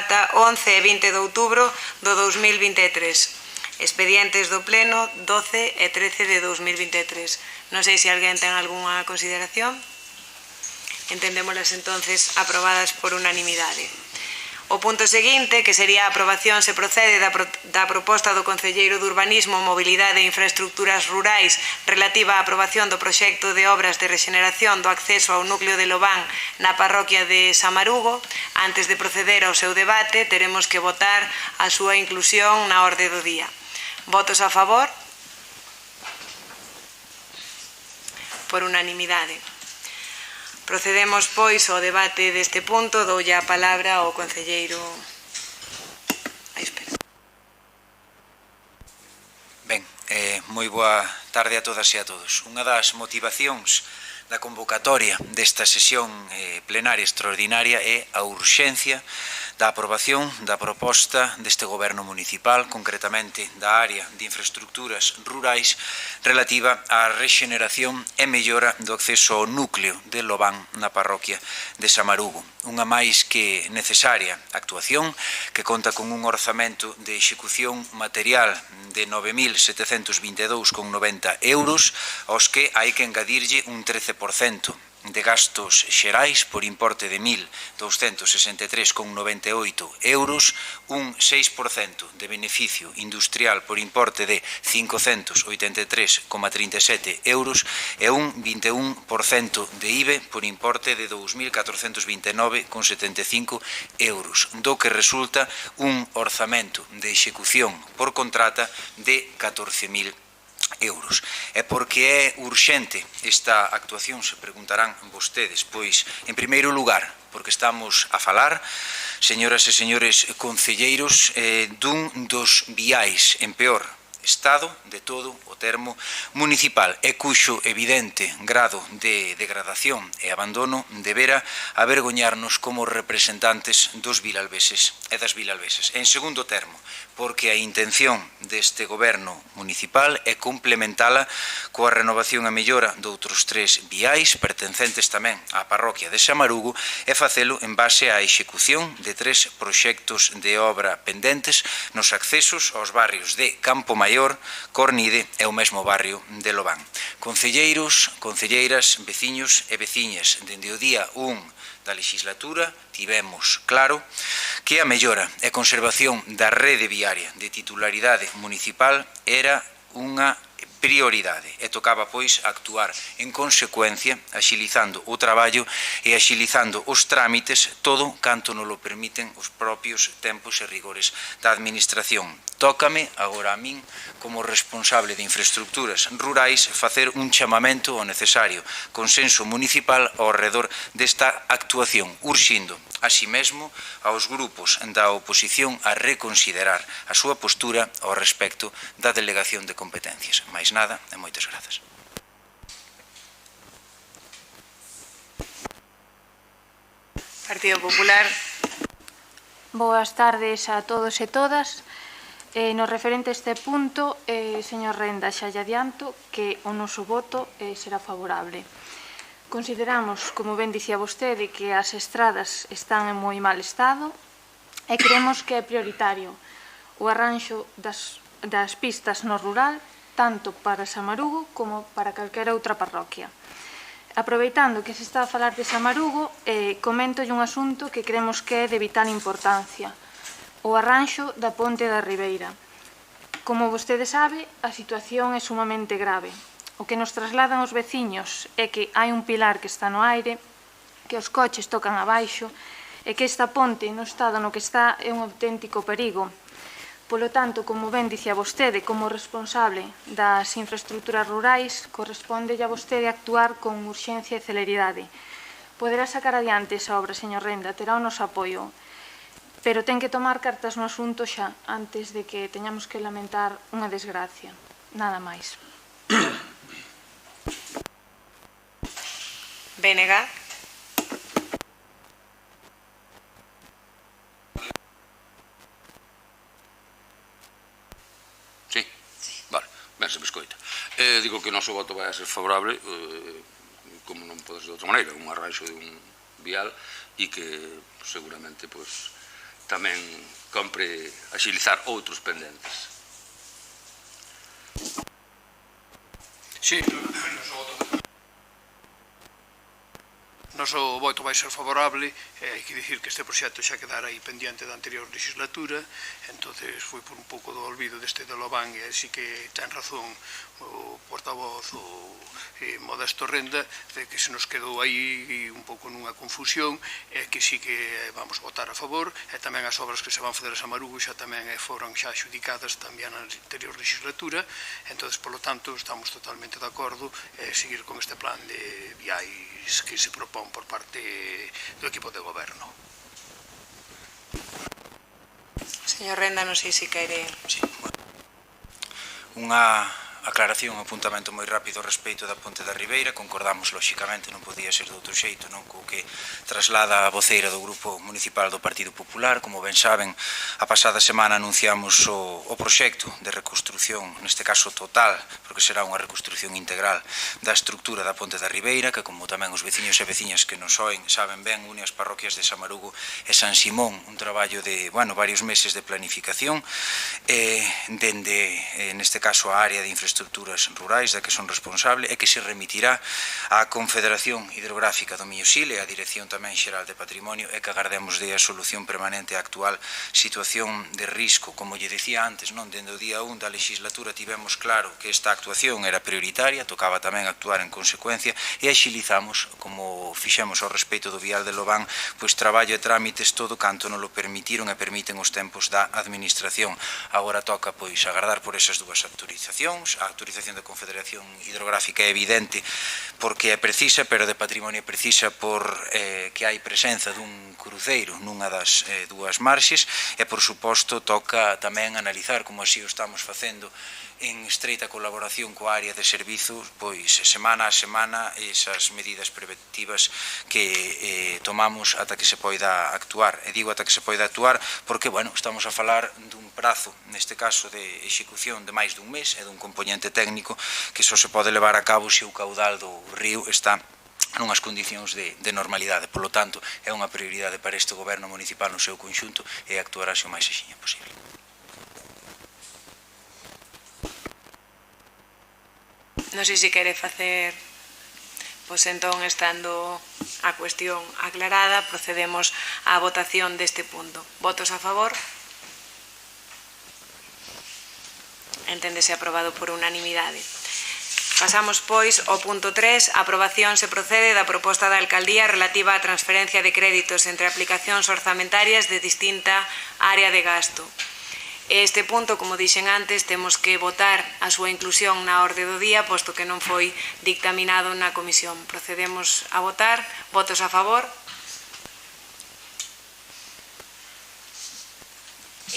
data 11 e 20 de outubro do 2023. Expedientes do Pleno 12 e 13 de 2023. Non sei se alguén ten algunha consideración. Entendémolas entonces aprobadas por unanimidade. O punto seguinte, que sería a aprobación, se procede da proposta do Concelleiro de Urbanismo, Mobilidade e Infraestructuras Rurais relativa á aprobación do proxecto de obras de rexeneración do acceso ao núcleo de Lobán na parroquia de Samarugo. Antes de proceder ao seu debate, teremos que votar a súa inclusión na orde do día. Votos a favor? Por unanimidade. Procedemos, pois, ao debate deste punto. Doulle a palabra ao concelleiro. Ben, moi boa tarde a todas e a todos. Unha das motivacións da convocatoria desta sesión plenaria extraordinaria é a urxencia da aprobación da proposta deste Goberno municipal, concretamente da área de infraestructuras rurais, relativa á rexeneración e mellora do acceso ao núcleo de Lobán na parroquia de Samarugo. Unha máis que necesaria actuación que conta con un orzamento de execución material de 9.722,90 euros, aos que hai que engadirlle un 13% de gastos xerais por importe de 1.263,98 euros, un 6% de beneficio industrial por importe de 583,37 euros e un 21% de IBE por importe de 2.429,75 euros, do que resulta un orzamento de execución por contrata de 14.000 euros. E por que é urxente esta actuación, se preguntarán vostedes? Pois, en primeiro lugar, porque estamos a falar, señoras e señores concelleiros, dun dos viais en peor estado de todo o termo municipal e cuxo evidente grado de degradación e abandono debera avergoñarnos como representantes dos vilalveses e das vilalveses. En segundo termo, porque a intención deste goberno municipal é complementala coa renovación e mellora doutros 3 viais pertencentes tamén á parroquia de Samarugo e facelo en base á execución de 3 proxectos de obra pendentes nos accesos aos barrios de Campo Maior, Cornide e o mesmo barrio de Lobán. Concelleiros, concelleiras, veciños e veciñas, dende o día 1 da legislatura tivemos claro que a mellora e conservación da rede viaria de titularidade municipal era unha prioridade e tocaba, pois, actuar en consecuencia, axilizando o traballo e axilizando os trámites, todo canto nos lo permiten os propios tempos e rigores da administración. Tócame, agora a min, como responsable de infraestructuras rurais, facer un chamamento ao necesario consenso municipal ao redor desta actuación, urxindo, así mesmo, aos grupos da oposición a reconsiderar a súa postura ao respecto da delegación de competencias. Mais nada e moitas grazas. Partido Popular. Boas tardes a todos e todas. No referente a este punto, señor Renda, xa lle adianto que o noso voto será favorable. Consideramos, como ben dicía vostede, que as estradas están en moi mal estado e creemos que é prioritario o arranxo das pistas no rural, tanto para Samarugo como para calquera outra parroquia. Aproveitando que se está a falar de Samarugo, coméntolle un asunto que creemos que é de vital importancia: o arranxo da Ponte da Ribeira. Como vostede sabe, a situación é sumamente grave. O que nos trasladan os veciños é que hai un pilar que está no aire, que os coches tocan abaixo e que esta ponte, no estado no que está, é un auténtico perigo. Polo tanto, como ben dicía vostede, como responsable das infraestructuras rurais, correspóndelle a vostede actuar con urxencia e celeridade. Poderá sacar adiante esa obra, señor Renda, terá o noso apoio, pero ten que tomar cartas no asunto xa, antes de que teñamos que lamentar unha desgracia. Nada máis. Bénega. Sí? Vale, ben se me escoita. Digo que o noso voto vai a ser favorable, como non pode ser de outra maneira, un arranxo de un vial e que seguramente tamén compre axilizar outros pendentes. Sí, noso voto vai ser favorable. Hai que dicir que este proxecto xa quedara aí pendiente da anterior legislatura, entonces foi por un pouco do olvido deste de Lobán, e así que ten razón o portavoz, o Modesto Renda, de que se nos quedou aí un pouco nunha confusión, e que sí que vamos votar a favor, e tamén as obras que se van fazer a Samarugo xa tamén foron xa adjudicadas tamén na anterior legislatura, entonces, polo tanto, estamos totalmente de acordo seguir con este plan de viais que se propón por parte do equipo de goberno. Señor Renda, non sei se quere... Sí, bueno. Unha aclaración, un apuntamento moi rápido respecto da Ponte da Ribeira. Concordamos, lóxicamente, non podía ser de outro xeito, non, co que traslada a voceira do Grupo Municipal do Partido Popular. Como ben saben, a pasada semana anunciamos o proxecto de reconstrucción, neste caso total, porque será unha reconstrucción integral da estructura da Ponte da Ribeira, que, como tamén os veciños e veciñas que nos oen saben ben, une as parroquias de Samarugo e San Simón, un traballo de, varios meses de planificación, dende, neste caso, a área de infraestructuras rurais da que son responsable, e que se remitirá á Confederación Hidrográfica do Miño-Sil e á Dirección tamén Xeral de Patrimonio, e que agardemos de a solución permanente á actual situación de risco. Como lle dicía antes, non, dende o día 1 da legislatura tivemos claro que esta actuación era prioritaria, tocaba tamén actuar en consecuencia, e axilizamos, como fixemos ao respecto do vial de Lobán, pois traballo e trámites todo canto non lo permitiron e permiten os tempos da administración. Agora toca pois agardar por esas dúas autorizacións. A autorización da Confederación Hidrográfica é evidente porque é precisa, pero de patrimonio é precisa por que hai presenza dun cruceiro nunha das dúas marxes, e por suposto toca tamén analizar, como así o estamos facendo en estreita colaboración coa área de servizos, pois semana a semana, esas medidas preventivas que tomamos ata que se poida actuar. E digo ata que se poida actuar porque, estamos a falar dun prazo, neste caso de execución de máis dun mes, e dun componente técnico que só se pode levar a cabo se o caudal do río está nunhas condicións de normalidade. Por lo tanto, é unha prioridade para este goberno municipal no seu conxunto, e actuarase o máis axiña posible. Non sei se quere facer, pois entón, estando a cuestión aclarada, procedemos á votación deste punto. Votos a favor? Enténdese aprobado por unanimidade. Pasamos, pois, ao punto 3. A aprobación se procede da proposta da Alcaldía relativa á transferencia de créditos entre aplicacións orzamentarias de distinta área de gasto. Este punto, como dixen antes, temos que votar a súa inclusión na orde do día, posto que non foi dictaminado na comisión. Procedemos a votar. Votos a favor?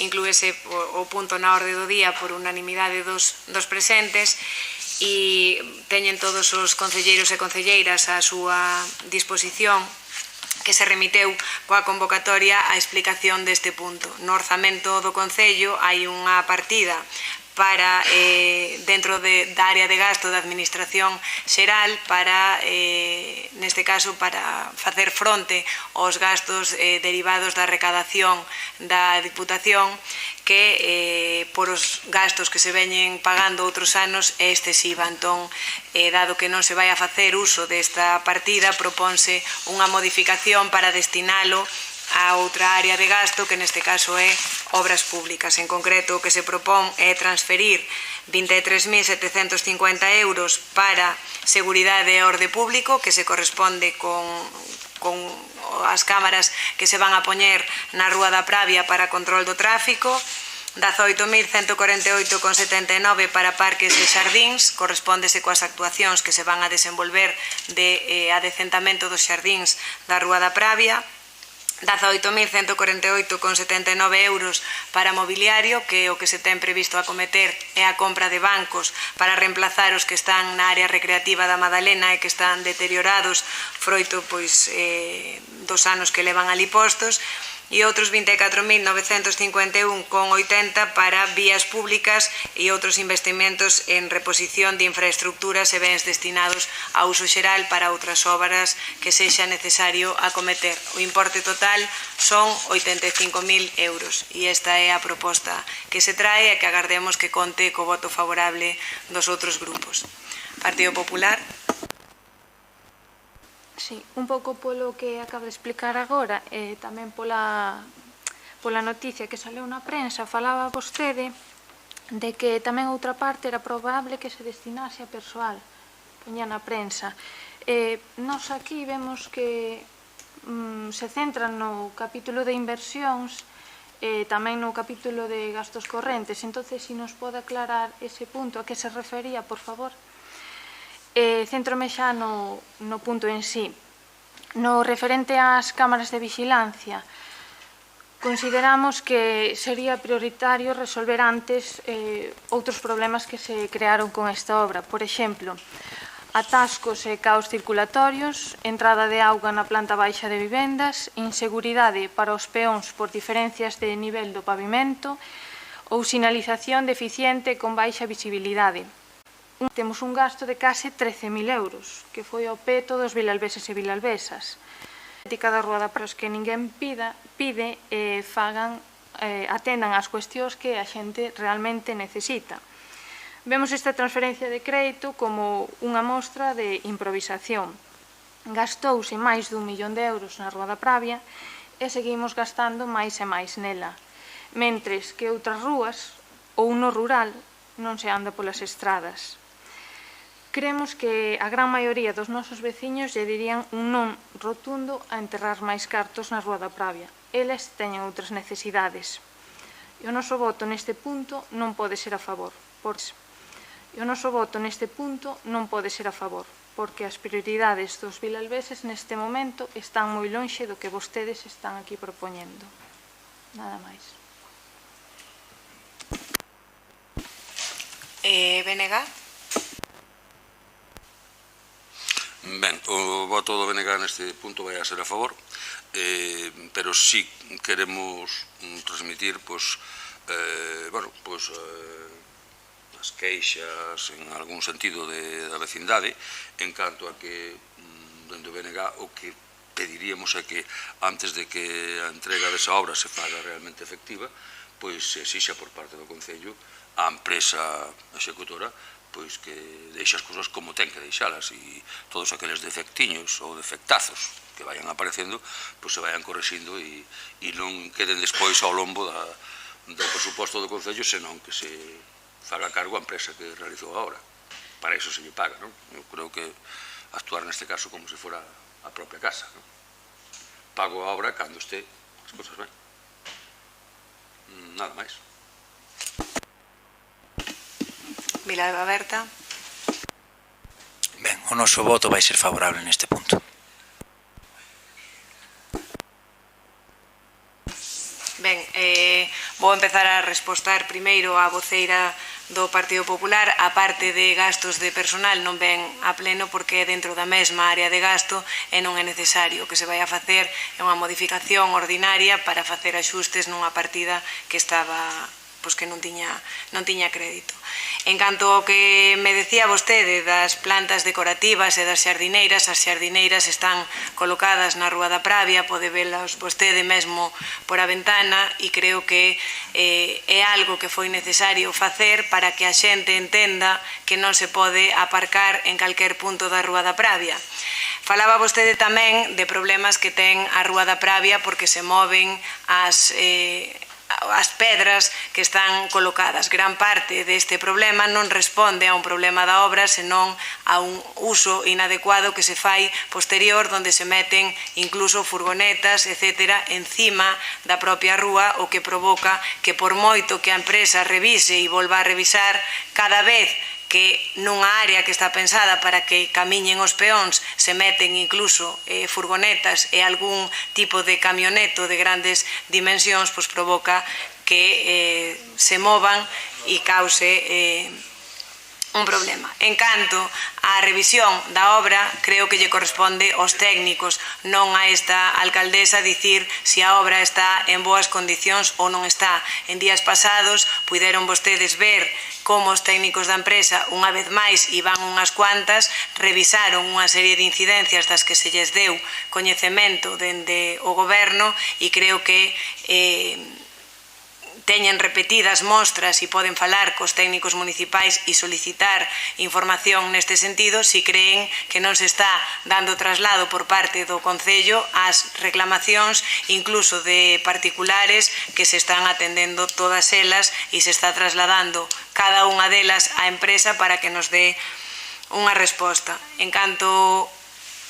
Inclúese o punto na orde do día por unanimidade dos presentes, e teñen todos os concelleiros e concelleiras a súa disposición, que se remiteu coa convocatoria a explicación deste punto. No orzamento do Concello hai unha partida para, dentro da área de gasto da Administración Xeral, para, neste caso, para facer fronte aos gastos derivados da recadación da Diputación, que por os gastos que se veñen pagando outros anos é excesiva. Entón, dado que non se vai a facer uso desta partida, propónse unha modificación para destinalo a outra área de gasto, que neste caso é obras públicas. En concreto, o que se propón é transferir 23.750 euros para seguridade e orde público, que se corresponde con as cámaras que se van a poñer na Rúa da Pravia para control do tráfico, 18.148,79 para parques e xardíns, correspóndese coas actuacións que se van a desenvolver de adecentamento dos xardíns da Rúa da Pravia, 18.148,79 euros para mobiliario, que o que se ten previsto acometer é a compra de bancos para reemplazar os que están na área recreativa da Madalena e que están deteriorados froito dos anos que levan ali postos, e outros 24.951,80 para vías públicas e outros investimentos en reposición de infraestructuras e bens destinados a uso xeral para outras obras que sexa necesario acometer. O importe total son 85.000 euros e esta é a proposta que se trae e que agardemos que conte co voto favorable dos outros grupos. Partido Popular. Sí, un pouco polo que acabo de explicar agora, e tamén pola noticia que saleu na prensa, falaba vostede de que tamén outra parte era probable que se destinase a persoal, poña na prensa. Nos aquí vemos que se centran no capítulo de inversións e tamén no capítulo de gastos correntes. Entonces, se nos pode aclarar ese punto a que se refería, por favor. Céntrome xa no punto en sí. No referente ás cámaras de vigilancia, consideramos que sería prioritario resolver antes outros problemas que se crearon con esta obra. Por exemplo, atascos e caos circulatorios, entrada de auga na planta baixa de vivendas, inseguridade para os peóns por diferencias de nivel do pavimento ou sinalización deficiente con baixa visibilidade. Temos un gasto de case 13.000 euros, que foi ao peto dos vilalveses e vilalvesas. Cada ruada para os que ninguén pide atendan ás cuestións que a xente realmente necesita. Vemos esta transferencia de crédito como unha mostra de improvisación. Gastouse máis d'1 millón de euros na Rúa da Pravia e seguimos gastando máis e máis nela, mentres que outras rúas ou no rural non se anda polas estradas. Creemos que a gran maioría dos nosos veciños lle dirían un non rotundo a enterrar máis cartos na Rúa da Pravia. Eles teñen outras necesidades. E o noso voto neste punto non pode ser a favor. Porque as prioridades dos vilalveses neste momento están moi lonxe do que vostedes están aquí propoñendo. Nada máis. BNG. Ben, o voto do BNG neste punto vai a ser a favor, pero sí queremos transmitir as queixas en algún sentido da vecindade, en canto a que dentro do BNG o que pediríamos é que antes de que a entrega desa obra se faga realmente efectiva, pois se exixa por parte do Concello a empresa executora pois que deixe as cousas como ten que deixalas, e todos aqueles defectiños ou defectazos que vayan aparecendo pois se vayan correxindo e non queden despois ao lombo do presuposto do Concello, senón que se faga cargo a empresa que realizou a obra. Para iso se lle paga, non? Eu creo que actuar neste caso como se fora a propia casa, non? Pago a obra cando este as cousas ben. Nada máis. Vilalba Berta. Ben, o noso voto vai ser favorable neste punto. Ben, vou empezar a respostar primeiro á voceira do Partido Popular. A parte de gastos de personal non ven a pleno porque é dentro da mesma área de gasto e non é necesario. O que se vai a facer é unha modificación ordinaria para facer axustes nunha partida que estaba que non tiña crédito. En canto ao que me decía vostede das plantas decorativas e das xardineiras, as xardineiras están colocadas na Rúa da Pravia, pode velas vostede mesmo por a ventana, e creo que é algo que foi necesario facer para que a xente entenda que non se pode aparcar en calquer punto da Rúa da Pravia. Falaba vostede tamén de problemas que ten a Rúa da Pravia porque se moven as pedras que están colocadas. Gran parte deste problema non responde a un problema da obra, senón a un uso inadecuado que se fai posterior, onde se meten incluso furgonetas, etc., encima da propia rúa, o que provoca que por moito que a empresa revise e volva a revisar, cada vez que nunha área que está pensada para que camiñen os peóns se meten incluso furgonetas e algún tipo de camioneto de grandes dimensións, pois provoca que se movan e cause un problema. En canto á revisión da obra, creo que lle corresponde aos técnicos, non a esta alcaldesa dicir se a obra está en boas condicións ou non está. En días pasados puideron vostedes ver como os técnicos da empresa, unha vez máis, e van unhas cuantas, revisaron unha serie de incidencias das que se lles deu coñecemento dende o goberno e creo que teñen repetidas mostras e poden falar cos técnicos municipais e solicitar información neste sentido si creen que non se está dando traslado por parte do Concello ás reclamacións incluso de particulares que se están atendendo todas elas e se está trasladando cada unha delas á empresa para que nos dé unha resposta. En canto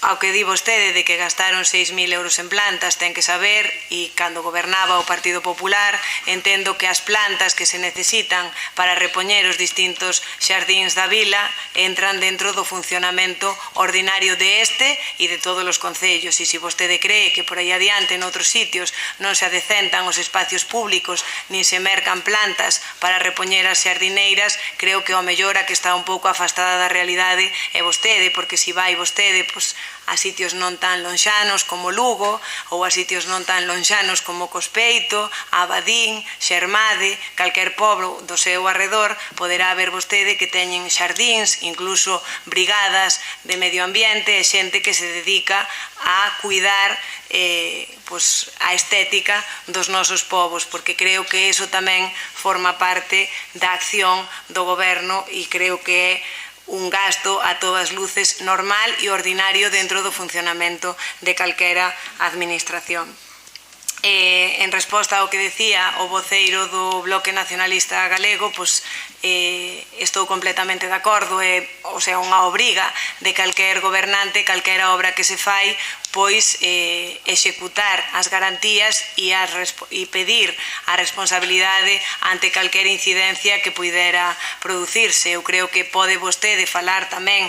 ao que di vostede de que gastaron 6.000 euros en plantas, ten que saber, e cando gobernaba o Partido Popular, entendo que as plantas que se necesitan para repoñer os distintos xardíns da vila entran dentro do funcionamento ordinario de este e de todos os concellos. E se vostede cree que por aí adiante noutros sitios non se adecentan os espacios públicos nin se mercan plantas para repoñer as xardineiras, creo que o mellor a que está un pouco afastada da realidade é vostede, porque se vai vostede a sitios non tan lonxanos como Lugo ou a sitios non tan lonxanos como Cospeito, Abadín, Xermade, calquer pobo do seu arredor, poderá ver vostede que teñen xardíns, incluso brigadas de medio ambiente e xente que se dedica a cuidar a estética dos nosos povos, porque creo que eso tamén forma parte da acción do goberno e creo que é un gasto a todas luces normal e ordinario dentro do funcionamento de calquera administración. En resposta ao que decía o voceiro do Bloque Nacionalista Galego, estou completamente de acordo, é unha obriga de calquer gobernante, calquera obra que se fai, pois executar as garantías e pedir a responsabilidade ante calquera incidencia que puidera producirse. Eu creo que pode vostede falar tamén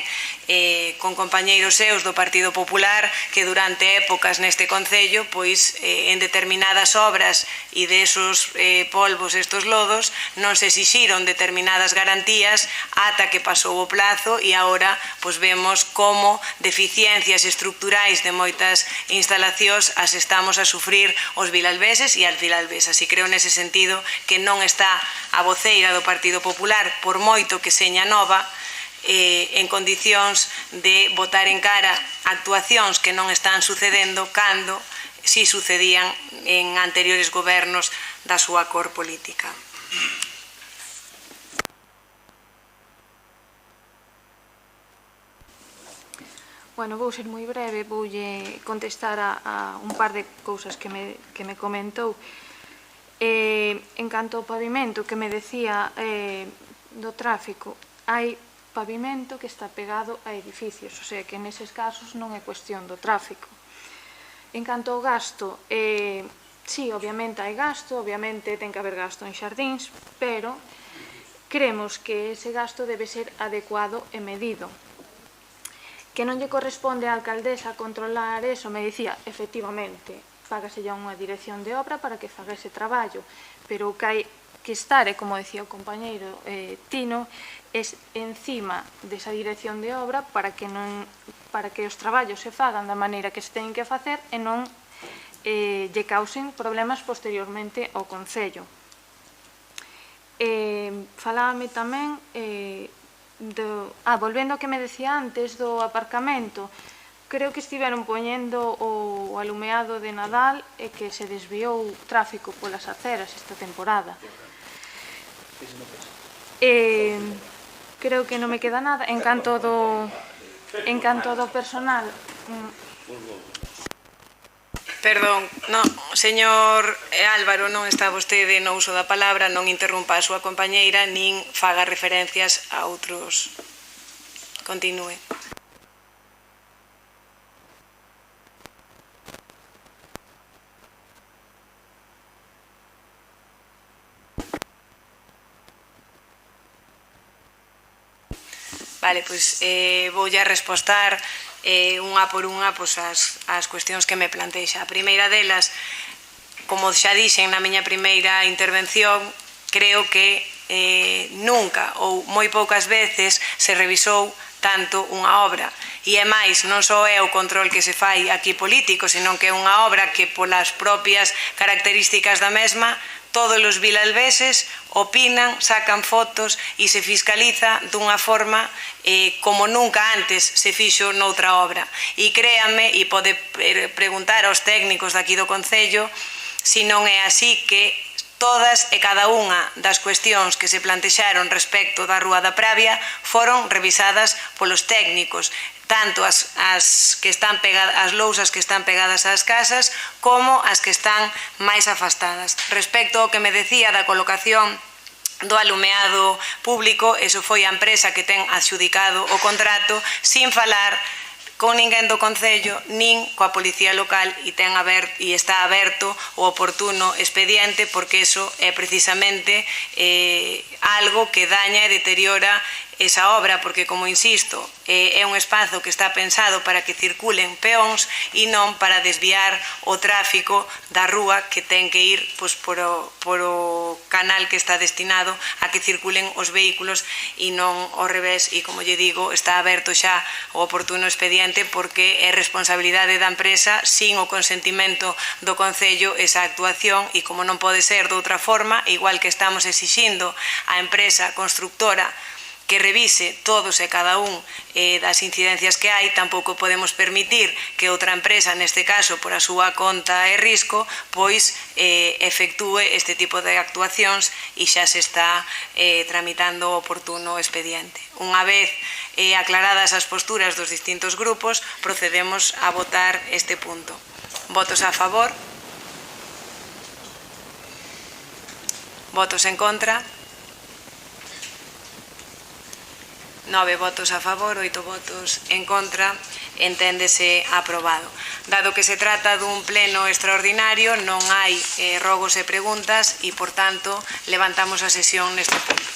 con compañeiros seus do Partido Popular que durante épocas neste Concello, pois en determinadas obras e desos polvos, estos lodos, non se exixiron determinadas garantías ata que pasou o plazo e agora vemos como deficiencias estructurais de moitas instalacións as estamos a sufrir os vilalveses e as vilalvesas. E creo nese sentido que non está a voceira do Partido Popular, por moito que seña nova, en condicións de botar en cara actuacións que non están sucedendo cando si sucedían en anteriores gobernos da súa cor política. Bueno, vou ser moi breve, voulle contestar a un par de cousas que me comentou. En canto ao pavimento que me decía do tráfico, hai pavimento que está pegado a edificios, o sea que neses casos non é cuestión do tráfico. En canto ao gasto, sí, obviamente hai gasto, obviamente ten que haber gasto en xardíns, pero creemos que ese gasto debe ser adecuado e medido. Que non lle corresponde á alcaldesa controlar eso, me dicía, efectivamente, fágase ya unha dirección de obra para que faga ese traballo, pero o que hai que estar, como decía o compañeiro Tino, es encima desa dirección de obra para que os traballos se fagan da maneira que se teñen que facer e non lle causen problemas posteriormente ao Concello. Falábame tamén volvendo ao que me decía antes do aparcamento, creo que estiveron poñendo o alumeado de Nadal e que se desviou tráfico polas aceras esta temporada. Creo que non me queda nada. En canto do personal... Perdón, señor Álvaro, non está vostede no uso da palabra, non interrumpa a súa compañeira, nin faga referencias a outros. Continúe. Vale, pois voulle a respostar unha por unha as cuestións que me plantexa. A primeira delas, como xa dixen na miña primeira intervención, creo que nunca ou moi poucas veces se revisou tanto unha obra. E é máis, non só é o control que se fai aquí político, senón que é unha obra que polas propias características da mesma todos os vilalveses opinan, sacan fotos e se fiscaliza dunha forma como nunca antes se fixo noutra obra. E créanme, e pode preguntar aos técnicos daqui do Concello, se non é así que todas e cada unha das cuestións que se plantexaron respecto da Rúa da Pravia foron revisadas polos técnicos, tanto as lousas que están pegadas ás casas como as que están máis afastadas. Respecto ao que me decía da colocación do alumeado público, eso foi a empresa que ten adxudicado o contrato sin falar con ninguén do Concello, nin coa Policía Local e está aberto o oportuno expediente porque eso é precisamente algo que daña e deteriora esa obra porque, como insisto, é un espazo que está pensado para que circulen peóns e non para desviar o tráfico da rúa que ten que ir por o canal que está destinado a que circulen os vehículos e non ao revés. E, como lle digo, está aberto xa o oportuno expediente porque é responsabilidade da empresa, sin o consentimento do Concello, esa actuación, e como non pode ser de outra forma, igual que estamos exixindo á empresa constructora que revise todos e cada un das incidencias que hai, tampouco podemos permitir que outra empresa, neste caso por a súa conta e risco, pois efectúe este tipo de actuacións e xa se está tramitando o oportuno expediente. Unha vez aclaradas as posturas dos distintos grupos, procedemos a votar este punto. Votos a favor? Votos en contra? 9 votos a favor, 8 votos en contra, enténdese aprobado. Dado que se trata dun pleno extraordinario, non hai rogos e preguntas e, por tanto, levantamos a sesión neste punto.